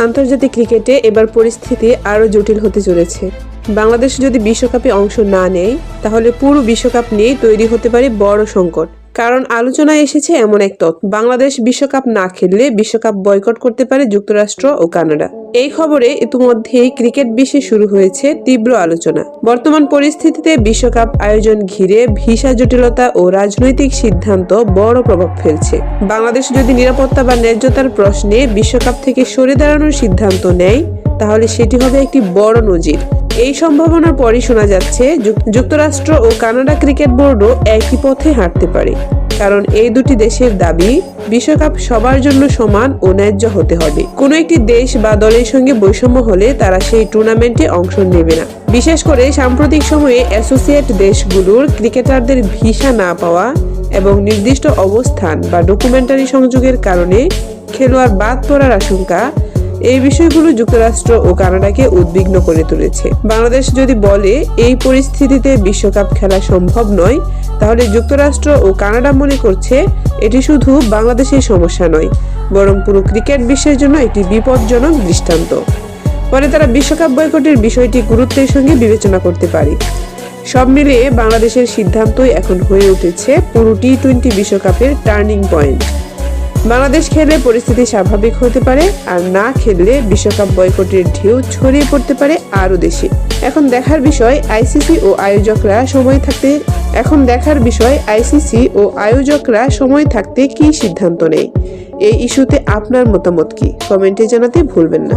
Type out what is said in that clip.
আন্তর্জাতিক ক্রিকেটে এবার পরিস্থিতি আরও জটিল হতে চলেছে। বাংলাদেশ যদি বিশ্বকাপে অংশ না নেয় তাহলে পুরো বিশ্বকাপ নিয়ে তৈরি হতে পারে বড় সংকট। কারণ আলোচনায় এসেছে এমন এক তথ্য, বাংলাদেশ বিশ্বকাপ না খেললে বিশ্বকাপ বয়কট করতে পারে যুক্তরাষ্ট্র ও কানাডা। এই খবরে ইতিমধ্যেই ক্রিকেট বিশ্বে শুরু হয়েছে তীব্র আলোচনা। বর্তমান পরিস্থিতিতে বিশ্বকাপ আয়োজন ঘিরে ভিসা জটিলতা ও রাজনৈতিক সিদ্ধান্ত বড় প্রভাব ফেলছে। বাংলাদেশ যদি নিরাপত্তা বা ন্যায্যতার প্রশ্নে বিশ্বকাপ থেকে সরে দাঁড়ানোর সিদ্ধান্ত নেয় তাহলে সেটি হবে একটি বড় নজির। এই সম্ভাবনার পরই শোনা যাচ্ছে যুক্তরাষ্ট্র ও কানাডা ক্রিকেট বোর্ডও একই পথে হাঁটতে পারে। কারণ এই দুটি দেশের দাবি বিশ্বকাপ সবার জন্য সমান ও ন্যায্য হতে হবে। কোনো একটি দেশ বা দলের সঙ্গে বৈষম্য হলে তারা সেই টুর্নামেন্টে অংশ নেবে না। বিশেষ করে সাম্প্রতিক সময়ে অ্যাসোসিয়েট দেশগুলোর ক্রিকেটারদের ভিসা না পাওয়া এবং নির্দিষ্ট অবস্থান বা ডকুমেন্টারি সংযোগের কারণে খেলোয়াড় বাদ পড়ার আশঙ্কা, এই বিষয়গুলো যুক্তরাষ্ট্র ও কানাডাকে উদ্বিগ্ন করে তুলেছে। বাংলাদেশ যদি বলে এই পরিস্থিতিতে বিশ্বকাপ খেলা সম্ভব নয়, তাহলে যুক্তরাষ্ট্র ও কানাডা মনে করছে এটি শুধু বাংলাদেশের সমস্যা নয়, বরং পুরো ক্রিকেট বিশ্বের জন্য একটি বিপজ্জনক দৃষ্টান্ত। ফলে তারা বিশ্বকাপ বয়কটের বিষয়টি গুরুত্বের সঙ্গে বিবেচনা করতে পারে। সব মিলিয়ে বাংলাদেশের সিদ্ধান্তই এখন হয়ে উঠেছে পুরো টি-20 বিশ্বকাপের টার্নিং পয়েন্ট। বাংলাদেশ খেললে পরিস্থিতি স্বাভাবিক হতে পারে, আর না খেললে বিশ্বকাপ বয়কটের ঢেউ ছড়িয়ে পড়তে পারে আরও দেশে। এখন দেখার বিষয় আইসিসি ও আয়োজকরা সময় থাকতে কি সিদ্ধান্ত নেয়। এই ইস্যুতে আপনার মতামত কি, কমেন্টে জানাতে ভুলবেন না।